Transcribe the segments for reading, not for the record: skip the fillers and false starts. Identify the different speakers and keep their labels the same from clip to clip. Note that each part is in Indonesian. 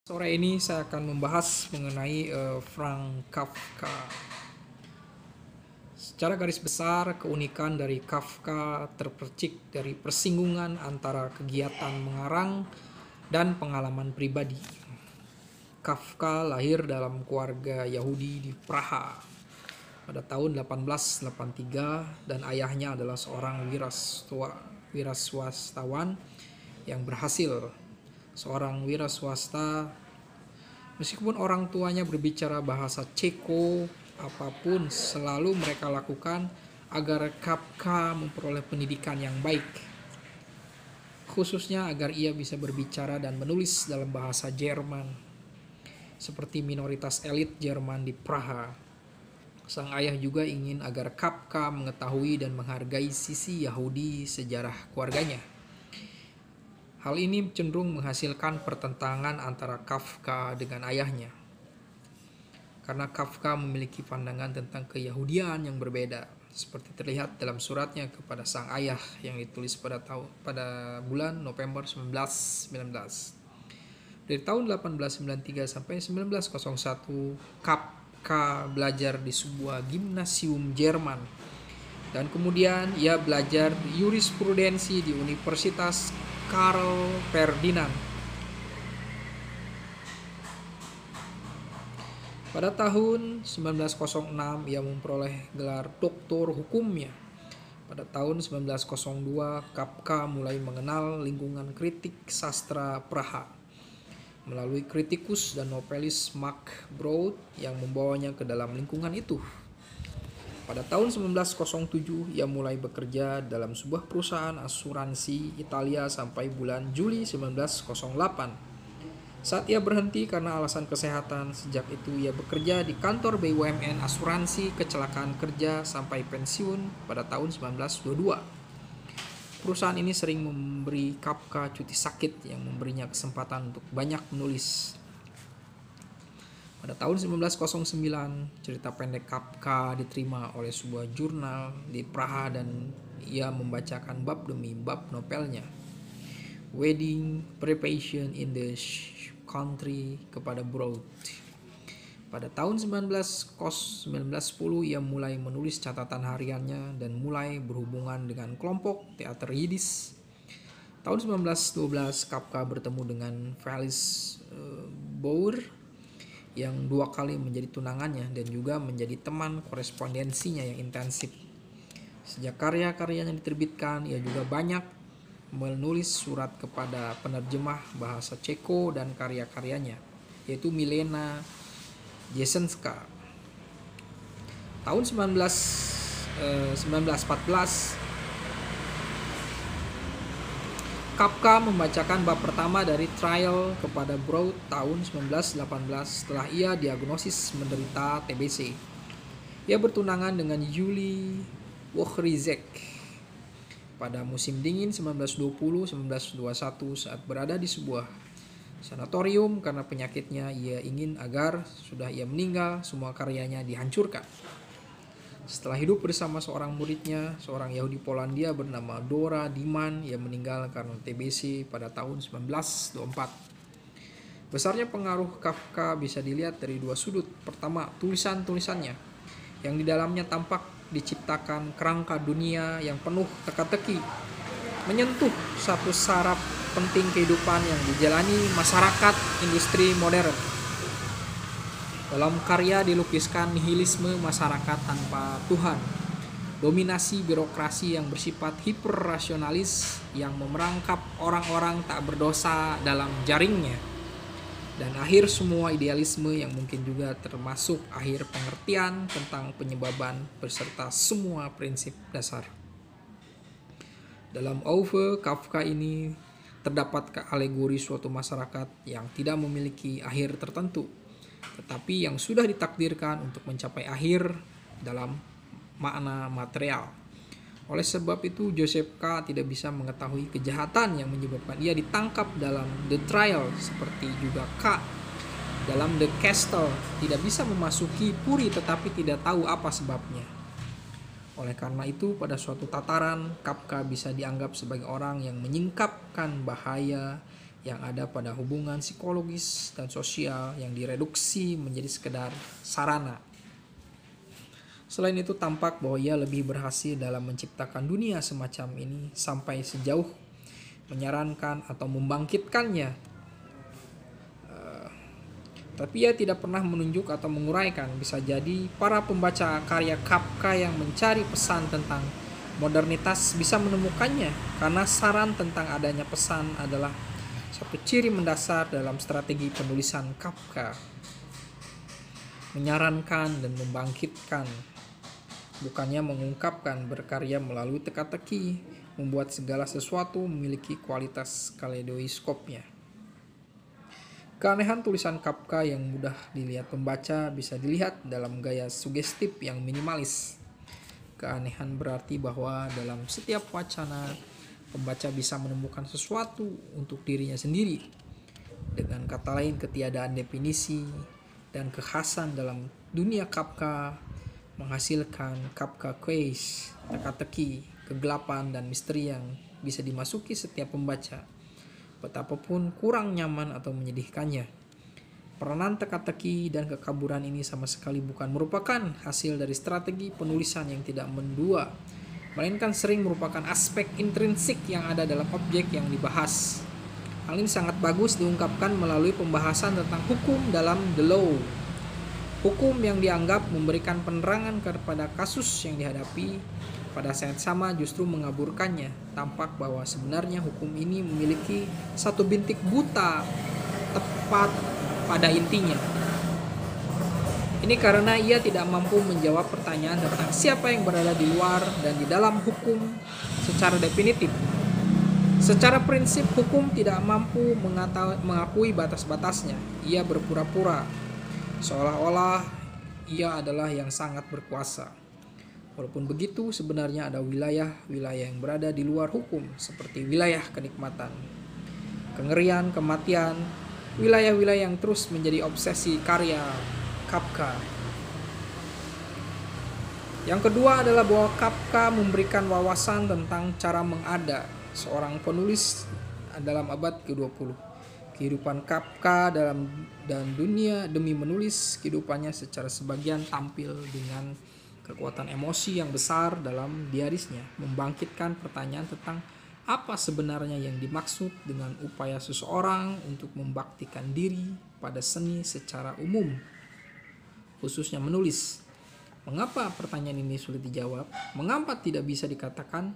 Speaker 1: Sore ini saya akan membahas mengenai Franz Kafka. Secara garis besar, keunikan dari Kafka terpercik dari persinggungan antara kegiatan mengarang dan pengalaman pribadi. Kafka lahir dalam keluarga Yahudi di Praha pada tahun 1883 dan ayahnya adalah seorang wiraswastawan yang berhasil. Seorang wira swasta, meskipun orang tuanya berbicara bahasa Ceko, apapun selalu mereka lakukan agar Kafka memperoleh pendidikan yang baik, khususnya agar ia bisa berbicara dan menulis dalam bahasa Jerman seperti minoritas elit Jerman di Praha. Sang ayah juga ingin agar Kafka mengetahui dan menghargai sisi Yahudi sejarah keluarganya. Hal ini cenderung menghasilkan pertentangan antara Kafka dengan ayahnya, karena Kafka memiliki pandangan tentang keyahudian yang berbeda, seperti terlihat dalam suratnya kepada sang ayah yang ditulis pada bulan November 1919. Dari tahun 1893 sampai 1901, Kafka belajar di sebuah gimnasium Jerman, dan kemudian ia belajar jurisprudensi di Universitas Karl Ferdinand. Pada tahun 1906 ia memperoleh gelar doktor hukumnya. Pada tahun 1902 Kafka mulai mengenal lingkungan kritik sastra Praha melalui kritikus dan novelis Mark Broad yang membawanya ke dalam lingkungan itu. Pada tahun 1907 ia mulai bekerja dalam sebuah perusahaan asuransi Italia sampai bulan Juli 1908. Saat ia berhenti karena alasan kesehatan, sejak itu ia bekerja di kantor BUMN asuransi kecelakaan kerja sampai pensiun pada tahun 1922. Perusahaan ini sering memberi Kafka cuti sakit yang memberinya kesempatan untuk banyak menulis. Pada tahun 1909, cerita pendek Kafka diterima oleh sebuah jurnal di Praha dan ia membacakan bab demi bab novelnya, Wedding Preparation in the Country, kepada Broad. Pada tahun 1910 ia mulai menulis catatan hariannya dan mulai berhubungan dengan kelompok teater Yiddish. Tahun 1912 Kafka bertemu dengan Felice Bauer yang dua kali menjadi tunangannya dan juga menjadi teman korespondensinya yang intensif. Sejak karya-karyanya diterbitkan, ia juga banyak menulis surat kepada penerjemah bahasa Ceko dan karya-karyanya, yaitu Milena Jesenska. Tahun 1914 Kafka membacakan bab pertama dari Trial kepada Broad tahun 1918 setelah ia diagnosis menderita TBC. Ia bertunangan dengan Julie Wochrizek pada musim dingin 1920-1921 saat berada di sebuah sanatorium karena penyakitnya. Ia ingin agar sudah ia meninggal semua karyanya dihancurkan. Setelah hidup bersama seorang muridnya, seorang Yahudi Polandia bernama Dora Diman, ia meninggal karena TBC pada tahun 1924. Besarnya pengaruh Kafka bisa dilihat dari dua sudut. Pertama, tulisan-tulisannya yang di dalamnya tampak diciptakan kerangka dunia yang penuh teka-teki, menyentuh satu saraf penting kehidupan yang dijalani masyarakat industri modern. Dalam karya dilukiskan nihilisme masyarakat tanpa Tuhan, dominasi birokrasi yang bersifat hiperrasionalis yang memerangkap orang-orang tak berdosa dalam jaringnya, dan akhir semua idealisme yang mungkin juga termasuk akhir pengertian tentang penyebaban beserta semua prinsip dasar. Dalam Owe Kafka ini terdapat alegori suatu masyarakat yang tidak memiliki akhir tertentu, tetapi yang sudah ditakdirkan untuk mencapai akhir dalam makna material. Oleh sebab itu Joseph K. tidak bisa mengetahui kejahatan yang menyebabkan ia ditangkap dalam The Trial, seperti juga K. dalam The Castle tidak bisa memasuki Puri tetapi tidak tahu apa sebabnya. Oleh karena itu pada suatu tataran Kafka bisa dianggap sebagai orang yang menyingkapkan bahaya yang ada pada hubungan psikologis dan sosial yang direduksi menjadi sekedar sarana. Selain itu tampak bahwa ia lebih berhasil dalam menciptakan dunia semacam ini sampai sejauh menyarankan atau membangkitkannya. Tapi ia tidak pernah menunjuk atau menguraikan. Bisa jadi para pembaca karya Kafka yang mencari pesan tentang modernitas bisa menemukannya, karena saran tentang adanya pesan adalah satu ciri mendasar dalam strategi penulisan Kafka. Menyarankan dan membangkitkan, bukannya mengungkapkan. Berkarya melalui teka-teki, membuat segala sesuatu memiliki kualitas kaleidoskopnya. Keanehan tulisan Kafka yang mudah dilihat pembaca bisa dilihat dalam gaya sugestif yang minimalis. Keanehan berarti bahwa dalam setiap wacana, pembaca bisa menemukan sesuatu untuk dirinya sendiri. Dengan kata lain, ketiadaan definisi dan kekhasan dalam dunia Kafka menghasilkan Kafka Quiz, teka-teki, kegelapan, dan misteri yang bisa dimasuki setiap pembaca, betapapun kurang nyaman atau menyedihkannya. Peranan teka-teki dan kekaburan ini sama sekali bukan merupakan hasil dari strategi penulisan yang tidak mendua, melainkan sering merupakan aspek intrinsik yang ada dalam objek yang dibahas. Hal ini sangat bagus diungkapkan melalui pembahasan tentang hukum dalam The Law. Hukum yang dianggap memberikan penerangan kepada kasus yang dihadapi, pada saat sama justru mengaburkannya. Tampak bahwa sebenarnya hukum ini memiliki satu bintik buta tepat pada intinya. Ini karena ia tidak mampu menjawab pertanyaan tentang siapa yang berada di luar dan di dalam hukum secara definitif. Secara prinsip, hukum tidak mampu mengakui batas-batasnya. Ia berpura-pura seolah-olah ia adalah yang sangat berkuasa. Walaupun begitu, sebenarnya ada wilayah-wilayah yang berada di luar hukum, seperti wilayah kenikmatan, kengerian, kematian, wilayah-wilayah yang terus menjadi obsesi karya Kafka. Yang kedua adalah bahwa Kafka memberikan wawasan tentang cara mengada seorang penulis dalam abad ke-20. Kehidupan Kafka dan dunia demi menulis kehidupannya secara sebagian tampil dengan kekuatan emosi yang besar dalam diarisnya, membangkitkan pertanyaan tentang apa sebenarnya yang dimaksud dengan upaya seseorang untuk membaktikan diri pada seni secara umum, khususnya menulis. Mengapa pertanyaan ini sulit dijawab? Mengapa tidak bisa dikatakan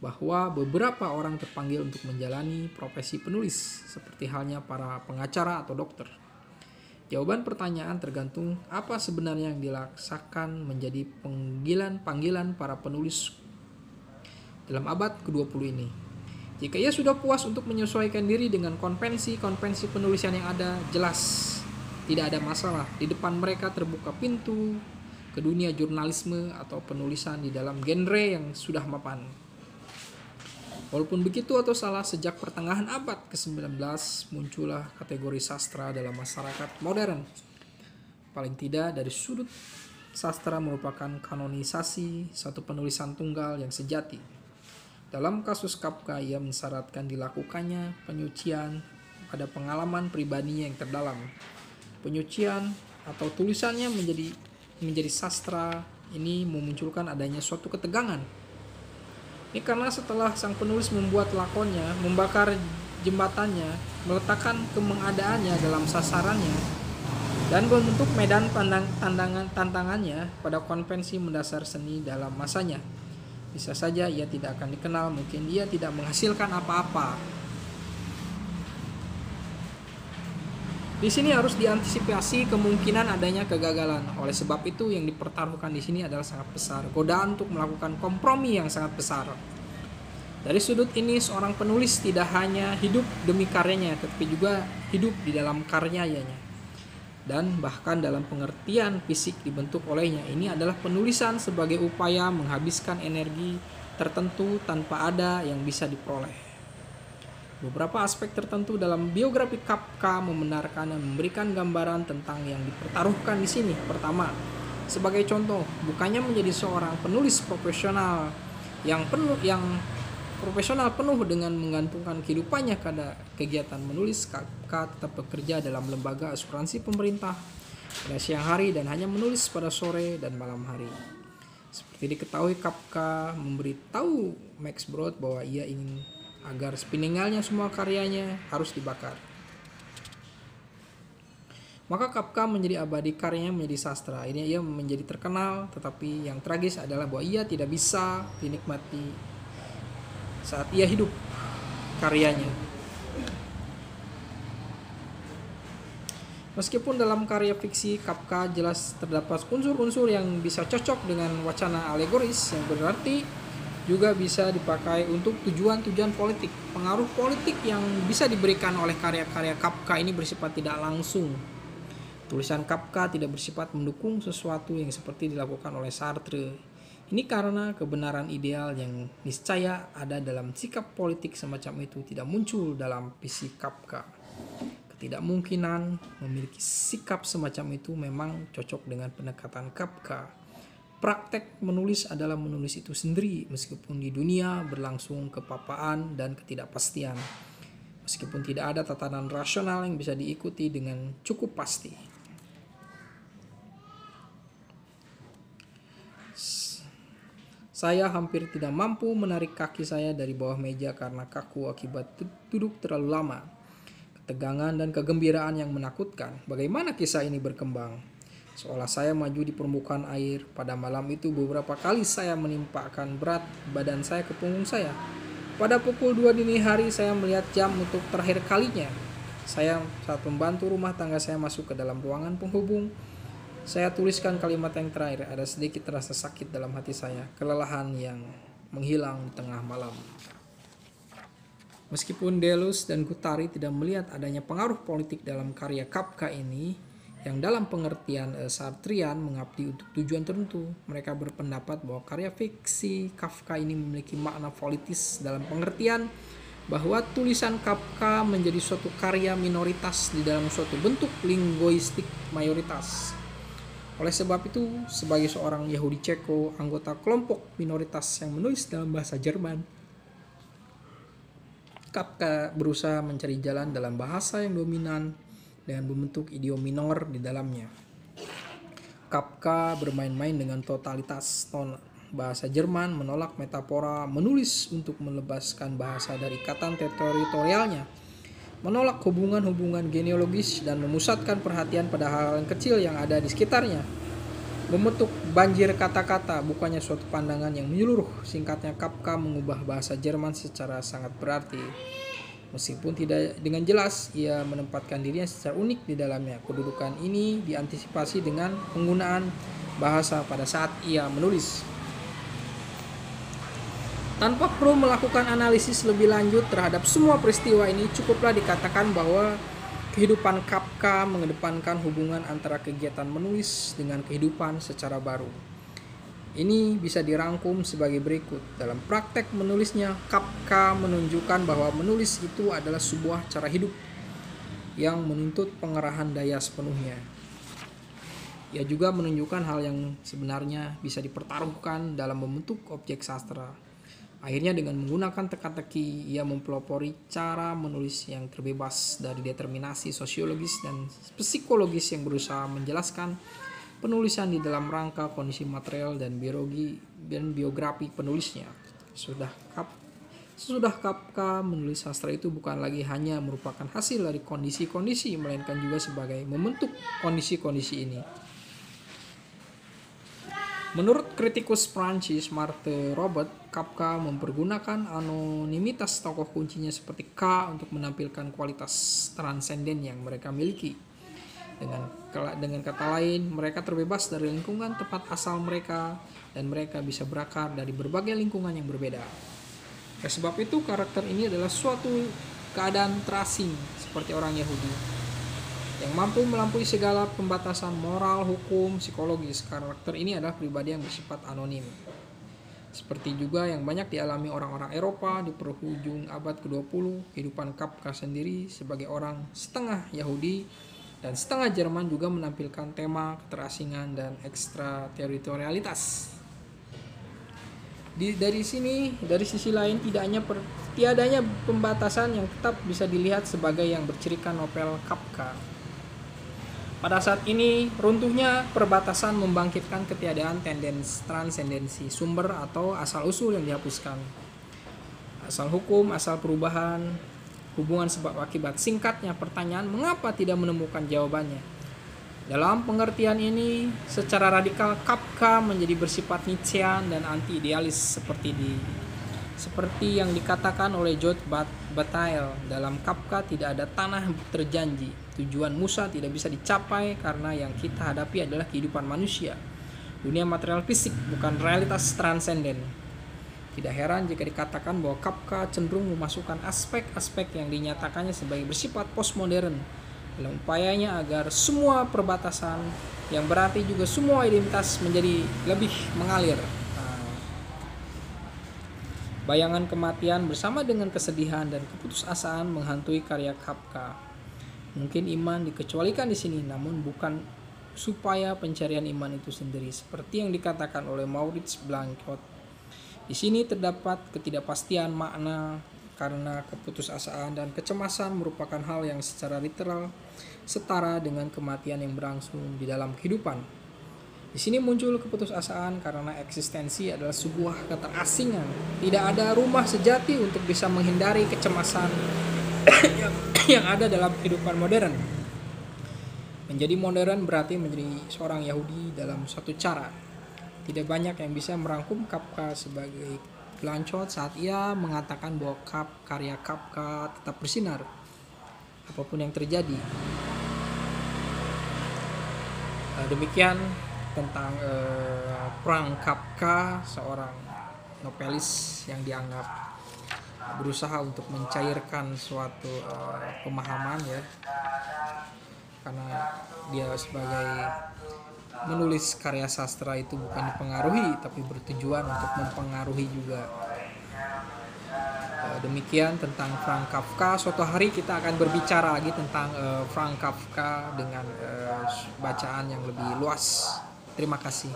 Speaker 1: bahwa beberapa orang terpanggil untuk menjalani profesi penulis, seperti halnya para pengacara atau dokter? Jawaban pertanyaan tergantung apa sebenarnya yang dilaksanakan menjadi panggilan para penulis dalam abad ke-20 ini. Jika ia sudah puas untuk menyesuaikan diri dengan konvensi-konvensi penulisan yang ada, jelas tidak ada masalah. Di depan mereka terbuka pintu ke dunia jurnalisme atau penulisan di dalam genre yang sudah mapan. Walaupun begitu atau salah, sejak pertengahan abad ke-19 muncullah kategori sastra dalam masyarakat modern. Paling tidak dari sudut sastra merupakan kanonisasi satu penulisan tunggal yang sejati. Dalam kasus Kafka, ia mensyaratkan dilakukannya penyucian pada pengalaman pribadinya yang terdalam. Penyucian atau tulisannya menjadi sastra ini memunculkan adanya suatu ketegangan. Ini karena setelah sang penulis membuat lakonnya, membakar jembatannya, meletakkan kemengadaannya dalam sasarannya, dan membentuk medan tantangannya pada konvensi mendasar seni dalam masanya, bisa saja ia tidak akan dikenal, mungkin ia tidak menghasilkan apa-apa. Di sini harus diantisipasi kemungkinan adanya kegagalan. Oleh sebab itu yang dipertaruhkan di sini adalah sangat besar. Godaan untuk melakukan kompromi yang sangat besar. Dari sudut ini, seorang penulis tidak hanya hidup demi karyanya, tetapi juga hidup di dalam karyanya. Dan bahkan dalam pengertian fisik dibentuk olehnya. Ini adalah penulisan sebagai upaya menghabiskan energi tertentu tanpa ada yang bisa diperoleh. Beberapa aspek tertentu dalam biografi Kafka membenarkan dan memberikan gambaran tentang yang dipertaruhkan di sini. Pertama, sebagai contoh, bukannya menjadi seorang penulis profesional yang profesional penuh dengan menggantungkan kehidupannya pada kegiatan menulis, Kafka tetap bekerja dalam lembaga asuransi pemerintah pada siang hari dan hanya menulis pada sore dan malam hari. Seperti diketahui, Kafka memberitahu Max Brod bahwa ia ingin agar sepeninggalnya semua karyanya harus dibakar. Maka Kafka menjadi abadi, karyanya menjadi sastra. Ini ia menjadi terkenal, tetapi yang tragis adalah bahwa ia tidak bisa dinikmati saat ia hidup karyanya. Meskipun dalam karya fiksi Kafka jelas terdapat unsur-unsur yang bisa cocok dengan wacana alegoris, yang berarti juga bisa dipakai untuk tujuan-tujuan politik. Pengaruh politik yang bisa diberikan oleh karya-karya Kafka ini bersifat tidak langsung. Tulisan Kafka tidak bersifat mendukung sesuatu yang seperti dilakukan oleh Sartre. Ini karena kebenaran ideal yang niscaya ada dalam sikap politik semacam itu tidak muncul dalam visi Kafka. Ketidakmungkinan memiliki sikap semacam itu memang cocok dengan pendekatan Kafka. Praktek menulis adalah menulis itu sendiri, meskipun di dunia berlangsung kepapaan dan ketidakpastian. Meskipun tidak ada tatanan rasional yang bisa diikuti dengan cukup pasti. Saya hampir tidak mampu menarik kaki saya dari bawah meja karena kaku akibat duduk terlalu lama. Ketegangan dan kegembiraan yang menakutkan. Bagaimana kisah ini berkembang? Seolah saya maju di permukaan air. Pada malam itu beberapa kali saya menimpakan berat badan saya ke punggung saya. Pada pukul 2 dini hari saya melihat jam untuk terakhir kalinya. Saya saat membantu rumah tangga saya masuk ke dalam ruangan penghubung. Saya tuliskan kalimat yang terakhir. Ada sedikit rasa sakit dalam hati saya, kelelahan yang menghilang di tengah malam. Meskipun Deleuze dan Guattari tidak melihat adanya pengaruh politik dalam karya Kafka ini, yang dalam pengertian Sartrean mengabdi untuk tujuan tertentu, mereka berpendapat bahwa karya fiksi Kafka ini memiliki makna politis dalam pengertian bahwa tulisan Kafka menjadi suatu karya minoritas di dalam suatu bentuk linguistik mayoritas. Oleh sebab itu, sebagai seorang Yahudi Ceko, anggota kelompok minoritas yang menulis dalam bahasa Jerman, Kafka berusaha mencari jalan dalam bahasa yang dominan dengan membentuk idiom minor di dalamnya. Kafka bermain-main dengan totalitas ton bahasa Jerman, menolak metafora, menulis untuk melepaskan bahasa dari ikatan teritorialnya, menolak hubungan-hubungan genealogis dan memusatkan perhatian pada hal-hal yang kecil yang ada di sekitarnya. Membentuk banjir kata-kata, bukannya suatu pandangan yang menyeluruh. Singkatnya, Kafka mengubah bahasa Jerman secara sangat berarti. Meskipun tidak dengan jelas, ia menempatkan dirinya secara unik di dalamnya. Kedudukan ini diantisipasi dengan penggunaan bahasa pada saat ia menulis. Tanpa perlu melakukan analisis lebih lanjut terhadap semua peristiwa ini, cukuplah dikatakan bahwa kehidupan Kafka mengedepankan hubungan antara kegiatan menulis dengan kehidupan secara baru. Ini bisa dirangkum sebagai berikut. Dalam praktek menulisnya, Kafka menunjukkan bahwa menulis itu adalah sebuah cara hidup yang menuntut pengerahan daya sepenuhnya. Ia juga menunjukkan hal yang sebenarnya bisa dipertaruhkan dalam membentuk objek sastra. Akhirnya dengan menggunakan teka-teki, ia mempelopori cara menulis yang terbebas dari determinasi sosiologis dan psikologis yang berusaha menjelaskan penulisan di dalam rangka kondisi material dan biografi penulisnya. Sesudah Kafka, menulis sastra itu bukan lagi hanya merupakan hasil dari kondisi-kondisi, melainkan juga sebagai membentuk kondisi-kondisi ini. Menurut kritikus Prancis Marthe Robert, Kafka mempergunakan anonimitas tokoh kuncinya seperti K untuk menampilkan kualitas transenden yang mereka miliki. Dengan kata lain, mereka terbebas dari lingkungan tempat asal mereka dan mereka bisa berakar dari berbagai lingkungan yang berbeda. Oleh sebab itu, karakter ini adalah suatu keadaan terasing seperti orang Yahudi yang mampu melampaui segala pembatasan moral, hukum, psikologis. Karakter ini adalah pribadi yang bersifat anonim. Seperti juga yang banyak dialami orang-orang Eropa di penghujung abad ke-20, kehidupan Kafka sendiri sebagai orang setengah Yahudi dan setengah Jerman juga menampilkan tema keterasingan dan ekstrateritorialitas. Dari sisi lain, tiadanya pembatasan yang tetap bisa dilihat sebagai yang bercirikan novel Kafka. Pada saat ini, runtuhnya perbatasan membangkitkan ketiadaan transendensi sumber atau asal-usul yang dihapuskan. Asal hukum, asal perubahan, hubungan sebab akibat. Singkatnya, pertanyaan mengapa tidak menemukan jawabannya. Dalam pengertian ini, secara radikal Kafka menjadi bersifat Nietzschean dan anti-idealis seperti yang dikatakan oleh George Bataille. Dalam Kafka tidak ada tanah terjanji. Tujuan Musa tidak bisa dicapai karena yang kita hadapi adalah kehidupan manusia. Dunia material fisik bukan realitas transenden. Tidak heran jika dikatakan bahwa Kafka cenderung memasukkan aspek-aspek yang dinyatakannya sebagai bersifat postmodern dalam upayanya agar semua perbatasan, yang berarti juga semua identitas, menjadi lebih mengalir. Bayangan kematian bersama dengan kesedihan dan keputusasaan menghantui karya Kafka. Mungkin iman dikecualikan di sini, namun bukan supaya pencarian iman itu sendiri, seperti yang dikatakan oleh Maurice Blanchot. Di sini terdapat ketidakpastian makna karena keputusasaan dan kecemasan merupakan hal yang secara literal setara dengan kematian yang berlangsung di dalam kehidupan. Di sini muncul keputusasaan karena eksistensi adalah sebuah keterasingan. Tidak ada rumah sejati untuk bisa menghindari kecemasan yang ada dalam kehidupan modern. Menjadi modern berarti menjadi seorang Yahudi dalam suatu cara. Tidak banyak yang bisa merangkum Kafka sebagai Blanchot saat ia mengatakan bahwa karya Kafka tetap bersinar apapun yang terjadi. Demikian tentang Franz Kafka, seorang novelis yang dianggap berusaha untuk mencairkan suatu pemahaman, ya, karena dia sebagai menulis karya sastra itu bukan dipengaruhi tapi bertujuan untuk mempengaruhi juga. Demikian tentang Franz Kafka. Suatu hari kita akan berbicara lagi tentang Franz Kafka dengan bacaan yang lebih luas. Terima kasih.